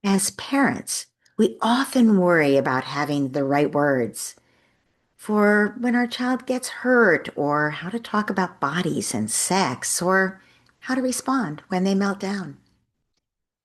As parents, we often worry about having the right words for when our child gets hurt, or how to talk about bodies and sex, or how to respond when they melt down.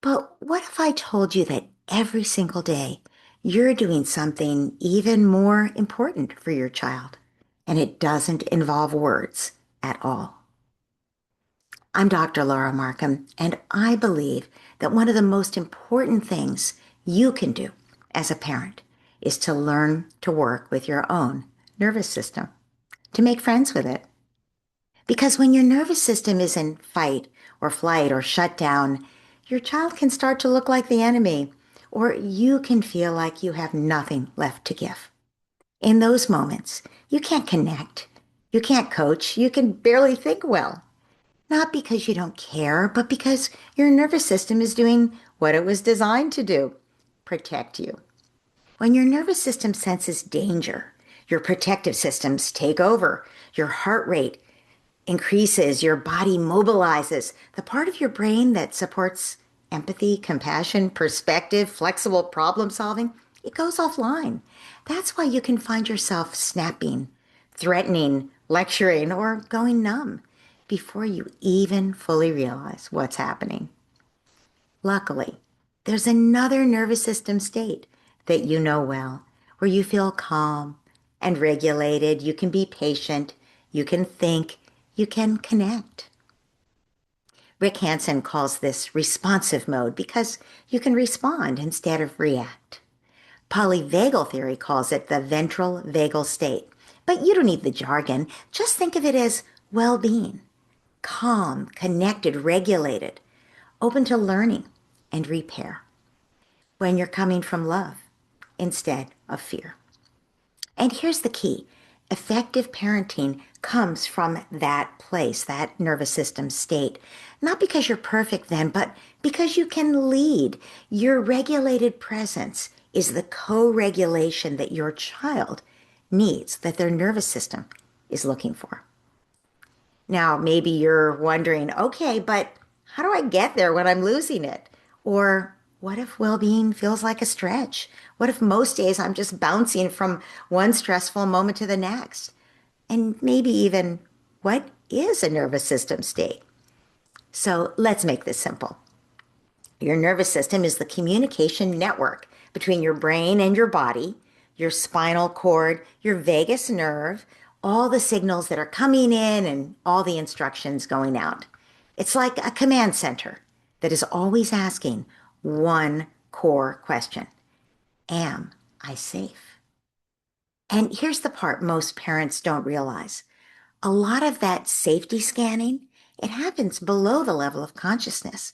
But what if I told you that every single day you're doing something even more important for your child, and it doesn't involve words at all? I'm Dr. Laura Markham, and I believe that one of the most important things you can do as a parent is to learn to work with your own nervous system, to make friends with it. Because when your nervous system is in fight or flight or shut down, your child can start to look like the enemy, or you can feel like you have nothing left to give. In those moments, you can't connect, you can't coach, you can barely think well. Not because you don't care, but because your nervous system is doing what it was designed to do: protect you. When your nervous system senses danger, your protective systems take over. Your heart rate increases, your body mobilizes. The part of your brain that supports empathy, compassion, perspective, flexible problem solving, it goes offline. That's why you can find yourself snapping, threatening, lecturing, or going numb before you even fully realize what's happening. Luckily, there's another nervous system state that you know well, where you feel calm and regulated. You can be patient, you can think, you can connect. Rick Hansen calls this responsive mode because you can respond instead of react. Polyvagal theory calls it the ventral vagal state. But you don't need the jargon. Just think of it as well being: calm, connected, regulated, open to learning and repair when you're coming from love instead of fear. And here's the key: effective parenting comes from that place, that nervous system state. Not because you're perfect then, but because you can lead. Your regulated presence is the co regulation that your child needs, that their nervous system is looking for. Now, maybe you're wondering, okay, but how do I get there when I'm losing it? Or what if well being feels like a stretch? What if most days I'm just bouncing from one stressful moment to the next? And maybe even, what is a nervous system state? So let's make this simple. Your nervous system is the communication network between your brain and your body, your spinal cord, your vagus nerve, all the signals that are coming in and all the instructions going out. It's like a command center that is always asking one core question: am I safe? And here's the part most parents don't realize. A lot of that safety scanning, it happens below the level of consciousness.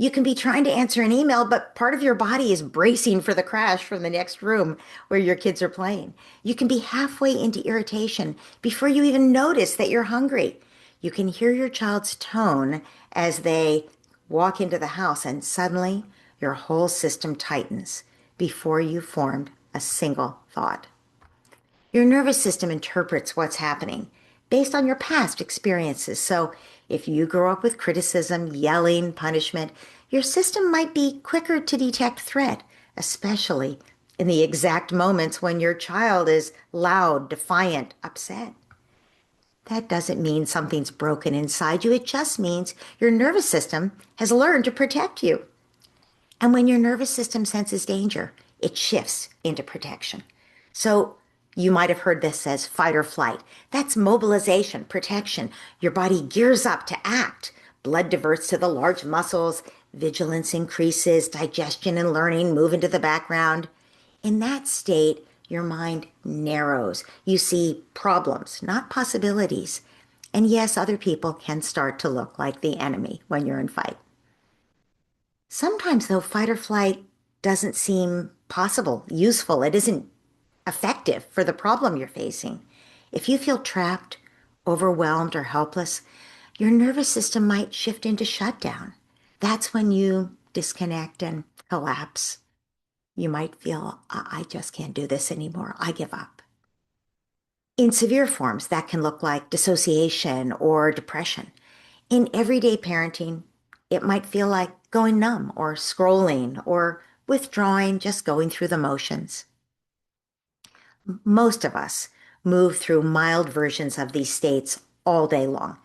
You can be trying to answer an email, but part of your body is bracing for the crash from the next room where your kids are playing. You can be halfway into irritation before you even notice that you're hungry. You can hear your child's tone as they walk into the house, and suddenly your whole system tightens before you formed a single thought. Your nervous system interprets what's happening based on your past experiences. So if you grow up with criticism, yelling, punishment, your system might be quicker to detect threat, especially in the exact moments when your child is loud, defiant, upset. That doesn't mean something's broken inside you. It just means your nervous system has learned to protect you. And when your nervous system senses danger, it shifts into protection. So you might have heard this as fight or flight. That's mobilization, protection. Your body gears up to act. Blood diverts to the large muscles. Vigilance increases. Digestion and learning move into the background. In that state, your mind narrows. You see problems, not possibilities. And yes, other people can start to look like the enemy when you're in fight. Sometimes, though, fight or flight doesn't seem possible, useful. It isn't effective for the problem you're facing. If you feel trapped, overwhelmed, or helpless, your nervous system might shift into shutdown. That's when you disconnect and collapse. You might feel, I just can't do this anymore. I give up. In severe forms, that can look like dissociation or depression. In everyday parenting, It might feel like going numb or scrolling or withdrawing, just going through the motions. Most of us move through mild versions of these states all day long.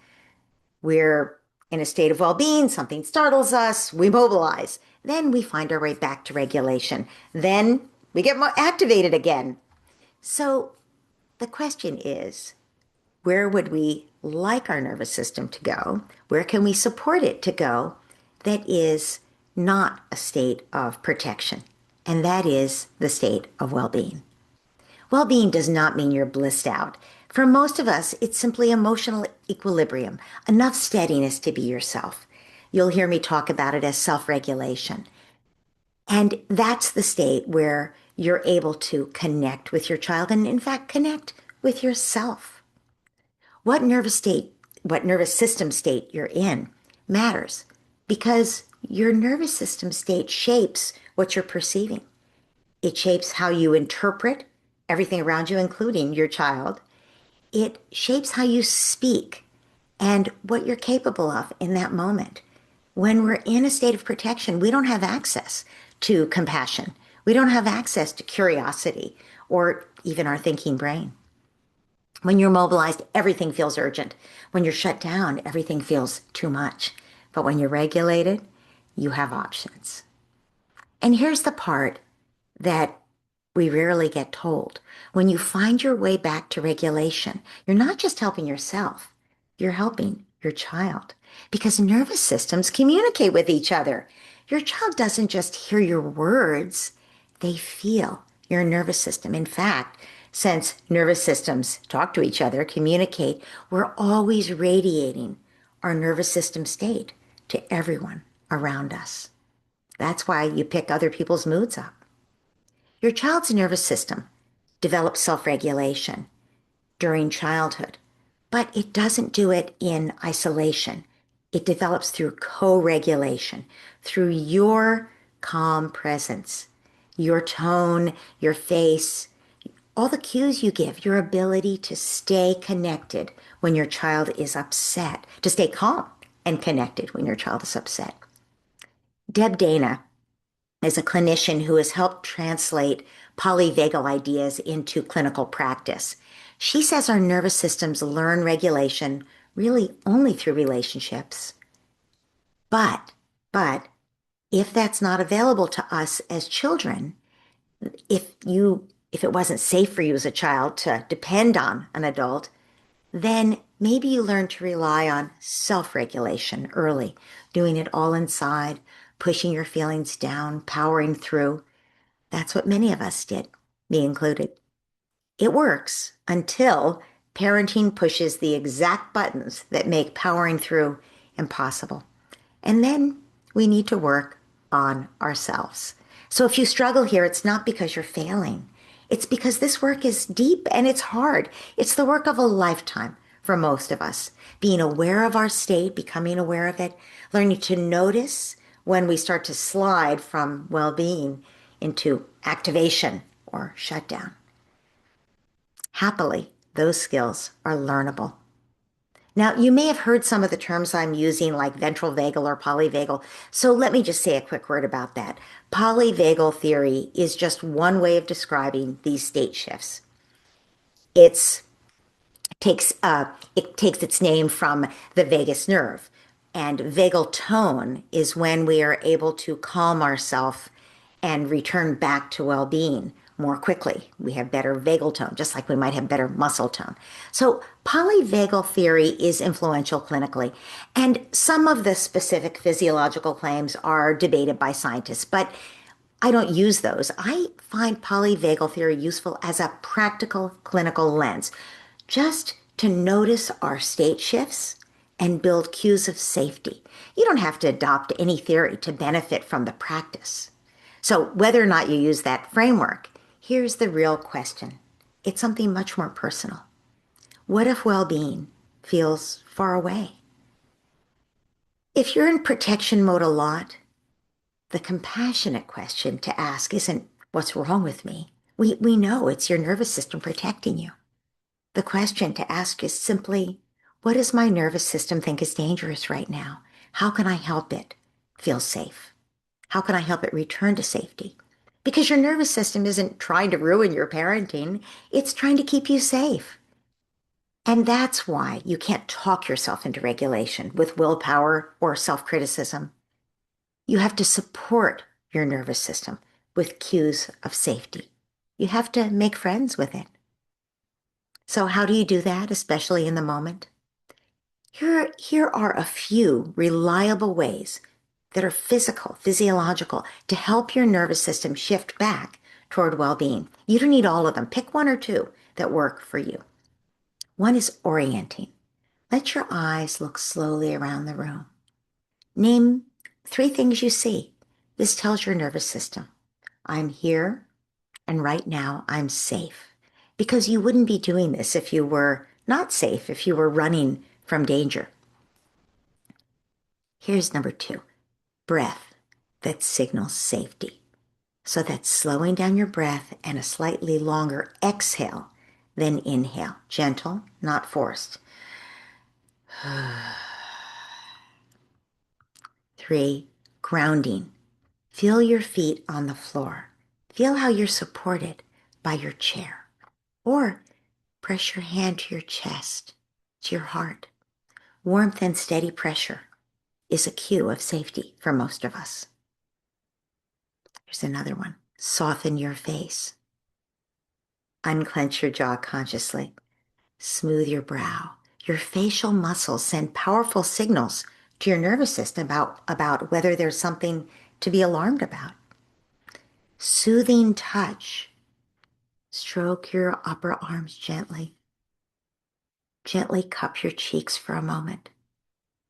We're in a state of well being, something startles us, we mobilize. Then we find our way back to regulation. Then we get activated again. So the question is, where would we like our nervous system to go? Where can we support it to go that is not a state of protection? And that is the state of well being. Well being does not mean you're blissed out. For most of us, it's simply emotional equilibrium, enough steadiness to be yourself. You'll hear me talk about it as self regulation. And that's the state where you're able to connect with your child and, in fact, connect with yourself. What nervous state, what nervous system state you're in matters because your nervous system state shapes what you're perceiving. It shapes how you interpret everything around you, including your child. It shapes how you speak and what you're capable of in that moment. When we're in a state of protection, we don't have access to compassion. We don't have access to curiosity or even our thinking brain. When you're mobilized, everything feels urgent. When you're shut down, everything feels too much. But when you're regulated, you have options. And here's the part that we rarely get told. When you find your way back to regulation, you're not just helping yourself, you're helping your child because nervous systems communicate with each other. Your child doesn't just hear your words, they feel your nervous system. In fact, since nervous systems talk to each other, communicate, we're always radiating our nervous system state to everyone around us. That's why you pick other people's moods up. Your child's nervous system develops self-regulation during childhood, but it doesn't do it in isolation. It develops through co-regulation, through your calm presence, your tone, your face, all the cues you give, your ability to stay connected when your child is upset, to stay calm and connected when your child is upset. Deb Dana is a clinician who has helped translate polyvagal ideas into clinical practice. She says our nervous systems learn regulation really only through relationships. But if that's not available to us as children, if it wasn't safe for you as a child to depend on an adult, then maybe you learn to rely on self-regulation early, doing it all inside, pushing your feelings down, powering through. That's what many of us did, me included. It works until parenting pushes the exact buttons that make powering through impossible. And then we need to work on ourselves. So if you struggle here, it's not because you're failing. It's because this work is deep and it's hard. It's the work of a lifetime for most of us. Being aware of our state, becoming aware of it, learning to notice when we start to slide from well-being into activation or shutdown. Happily, those skills are learnable. Now, you may have heard some of the terms I'm using, like ventral vagal or polyvagal, so let me just say a quick word about that. Polyvagal theory is just one way of describing these state shifts. It takes its name from the vagus nerve, and vagal tone is when we are able to calm ourselves and return back to well-being more quickly. We have better vagal tone, just like we might have better muscle tone. So polyvagal theory is influential clinically, and some of the specific physiological claims are debated by scientists, but I don't use those. I find polyvagal theory useful as a practical clinical lens, just to notice our state shifts and build cues of safety. You don't have to adopt any theory to benefit from the practice. So whether or not you use that framework, here's the real question. It's something much more personal. What if well-being feels far away? If you're in protection mode a lot, the compassionate question to ask isn't, what's wrong with me? We know it's your nervous system protecting you. The question to ask is simply, what does my nervous system think is dangerous right now? How can I help it feel safe? How can I help it return to safety? Because your nervous system isn't trying to ruin your parenting, it's trying to keep you safe. And that's why you can't talk yourself into regulation with willpower or self-criticism. You have to support your nervous system with cues of safety. You have to make friends with it. So how do you do that, especially in the moment? Here are a few reliable ways that are physiological, to help your nervous system shift back toward well-being. You don't need all of them. Pick one or two that work for you. One is orienting. Let your eyes look slowly around the room. Name 3 things you see. This tells your nervous system, I'm here, and right now I'm safe. Because you wouldn't be doing this if you were not safe, if you were running from danger. Here's number 2, breath that signals safety. So that's slowing down your breath and a slightly longer exhale than inhale. Gentle, not forced. 3, grounding. Feel your feet on the floor. Feel how you're supported by your chair. Or press your hand to your chest, to your heart. Warmth and steady pressure is a cue of safety for most of us. Here's another one. Soften your face. Unclench your jaw consciously. Smooth your brow. Your facial muscles send powerful signals to your nervous system about whether there's something to be alarmed about. Soothing touch. Stroke your upper arms gently. Gently cup your cheeks for a moment.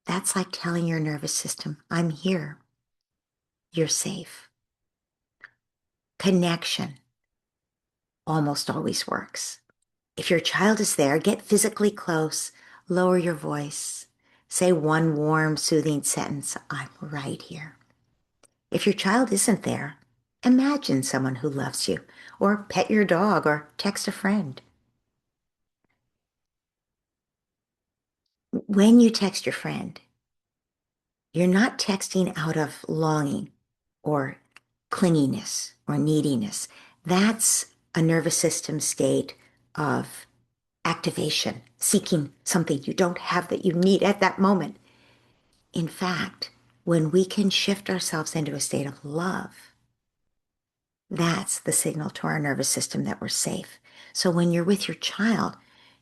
That's like telling your nervous system, I'm here. You're safe. Connection almost always works. If your child is there, get physically close, lower your voice. Say one warm, soothing sentence, I'm right here. If your child isn't there, imagine someone who loves you, or pet your dog, or text a friend. When you text your friend, you're not texting out of longing or clinginess or neediness. That's a nervous system state of activation, seeking something you don't have that you need at that moment. In fact, when we can shift ourselves into a state of love, that's the signal to our nervous system that we're safe. So when you're with your child,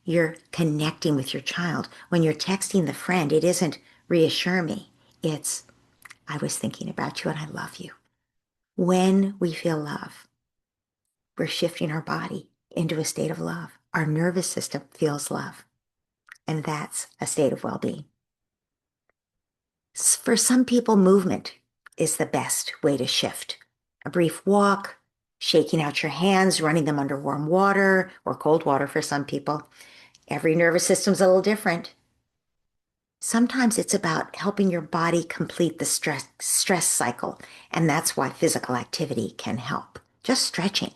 you're connecting with your child. When you're texting the friend, it isn't reassure me. It's, I was thinking about you and I love you. When we feel love, we're shifting our body into a state of love. Our nervous system feels love, and that's a state of well-being. For some people, movement is the best way to shift. A brief walk, shaking out your hands, running them under warm water or cold water for some people. Every nervous system's a little different. Sometimes it's about helping your body complete the stress cycle, and that's why physical activity can help. Just stretching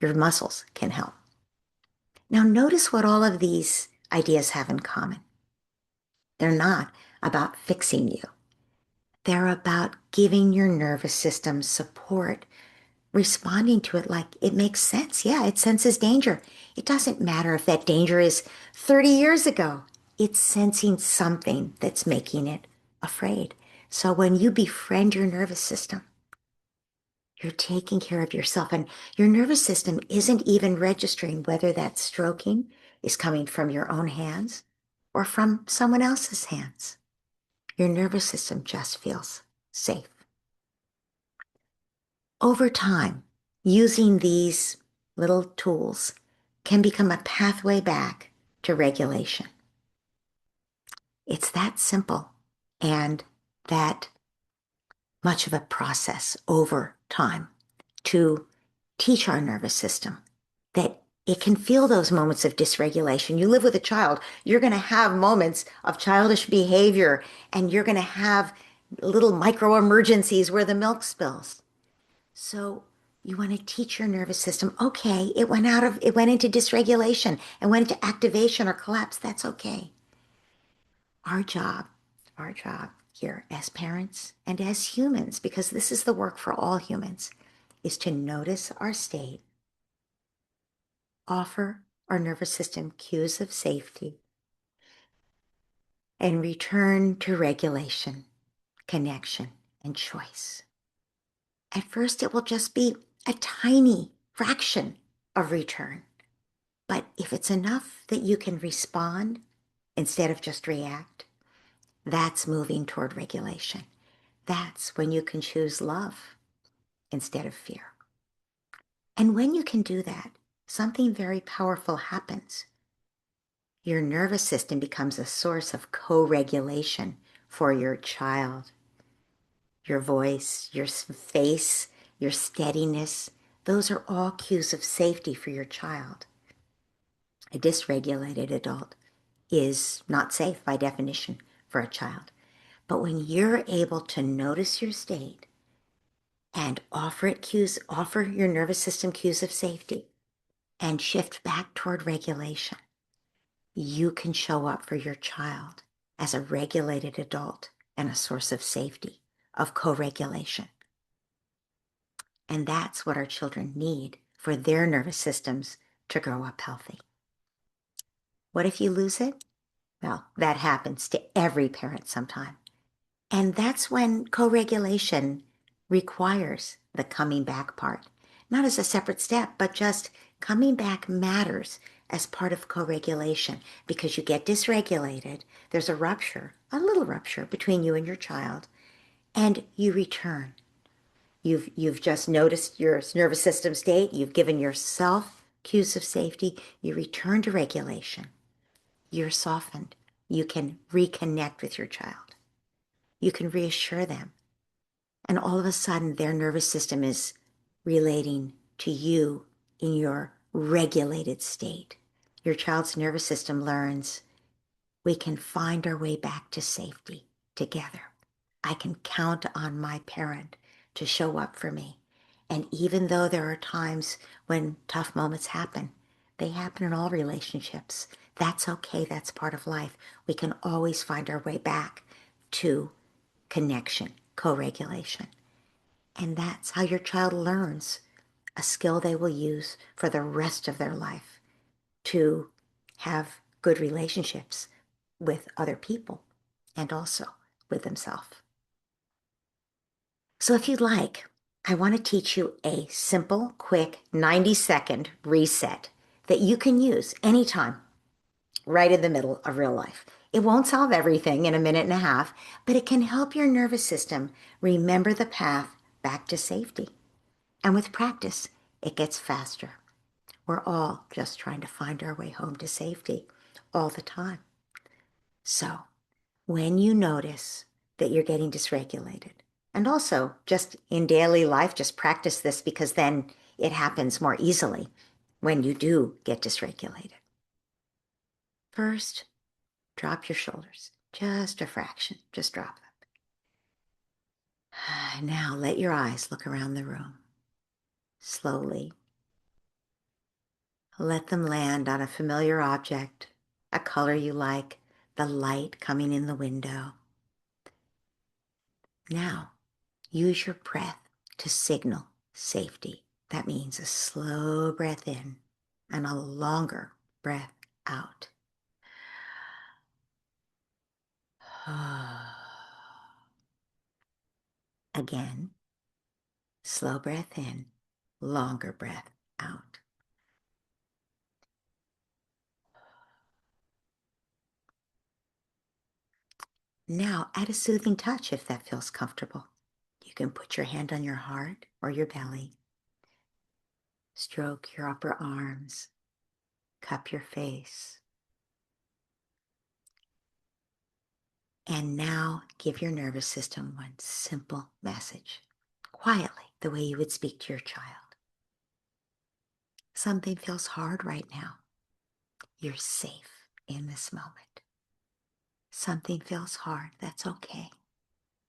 your muscles can help. Now notice what all of these ideas have in common. They're not about fixing you. They're about giving your nervous system support, responding to it like it makes sense. Yeah, it senses danger. It doesn't matter if that danger is 30 years ago. It's sensing something that's making it afraid. So when you befriend your nervous system, you're taking care of yourself, and your nervous system isn't even registering whether that stroking is coming from your own hands or from someone else's hands. Your nervous system just feels safe. Over time, using these little tools can become a pathway back to regulation. It's that simple and that much of a process over time to teach our nervous system that it can feel those moments of dysregulation. You live with a child, you're going to have moments of childish behavior, and you're going to have little micro emergencies where the milk spills. So you want to teach your nervous system, okay, it went into dysregulation and went into activation or collapse. That's okay. Our job here as parents and as humans, because this is the work for all humans, is to notice our state, offer our nervous system cues of safety, and return to regulation, connection, and choice. At first, it will just be a tiny fraction of return. But if it's enough that you can respond instead of just react, that's moving toward regulation. That's when you can choose love instead of fear. And when you can do that, something very powerful happens. Your nervous system becomes a source of co-regulation for your child. Your voice, your face, your steadiness, those are all cues of safety for your child. A dysregulated adult is not safe by definition for a child. But when you're able to notice your state and offer your nervous system cues of safety and shift back toward regulation, you can show up for your child as a regulated adult and a source of safety, of co-regulation. And that's what our children need for their nervous systems to grow up healthy. What if you lose it? Well, that happens to every parent sometime. And that's when co-regulation requires the coming back part. Not as a separate step, but just coming back matters as part of co-regulation, because you get dysregulated, there's a rupture, a little rupture between you and your child, and you return. You've just noticed your nervous system state, you've given yourself cues of safety, you return to regulation. You're softened. You can reconnect with your child. You can reassure them. And all of a sudden, their nervous system is relating to you in your regulated state. Your child's nervous system learns we can find our way back to safety together. I can count on my parent to show up for me. And even though there are times when tough moments happen, they happen in all relationships. That's okay. That's part of life. We can always find our way back to connection, co-regulation. And that's how your child learns a skill they will use for the rest of their life to have good relationships with other people and also with themselves. So if you'd like, I want to teach you a simple, quick 90-second reset that you can use anytime, right in the middle of real life. It won't solve everything in a minute and a half, but it can help your nervous system remember the path back to safety. And with practice, it gets faster. We're all just trying to find our way home to safety all the time. So when you notice that you're getting dysregulated, and also just in daily life, just practice this, because then it happens more easily when you do get dysregulated. First, drop your shoulders, just a fraction, just drop them. Now let your eyes look around the room. Slowly, let them land on a familiar object, a color you like, the light coming in the window. Now, use your breath to signal safety. That means a slow breath in and a longer breath out. Again, slow breath in, longer breath out. Now, add a soothing touch if that feels comfortable. You can put your hand on your heart or your belly, stroke your upper arms, cup your face. And now give your nervous system one simple message, quietly, the way you would speak to your child. Something feels hard right now. You're safe in this moment. Something feels hard. That's okay.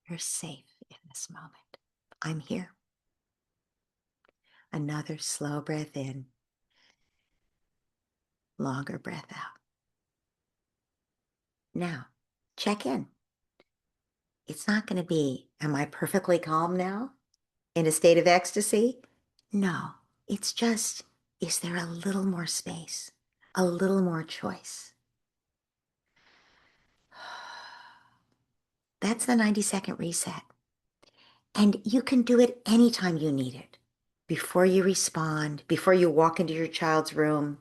You're safe in this moment. I'm here. Another slow breath in, longer breath out. Now, check in. It's not going to be, am I perfectly calm now in a state of ecstasy? No, it's just, is there a little more space, a little more choice? That's the 90-second reset. And you can do it anytime you need it. Before you respond, before you walk into your child's room,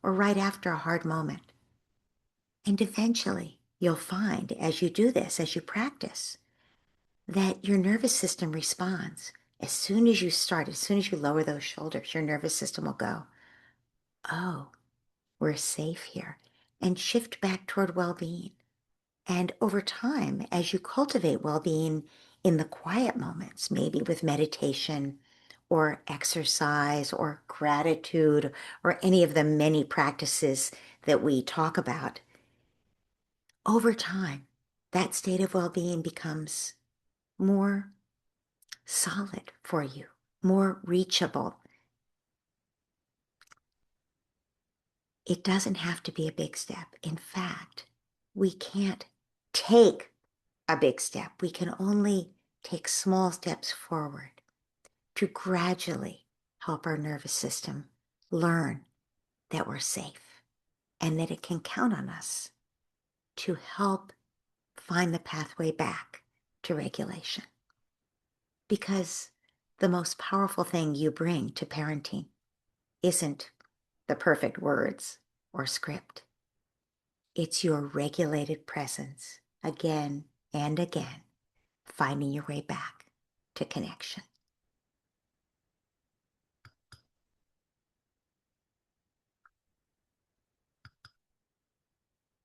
or right after a hard moment. And eventually, you'll find as you do this, as you practice, that your nervous system responds. As soon as you start, as soon as you lower those shoulders, your nervous system will go, oh, we're safe here, and shift back toward well-being. And over time, as you cultivate well-being in the quiet moments, maybe with meditation or exercise or gratitude or any of the many practices that we talk about, over time, that state of well-being becomes more solid for you, more reachable. It doesn't have to be a big step. In fact, we can't take a big step. We can only take small steps forward to gradually help our nervous system learn that we're safe and that it can count on us to help find the pathway back to regulation. Because the most powerful thing you bring to parenting isn't the perfect words or script. It's your regulated presence again and again, finding your way back to connection.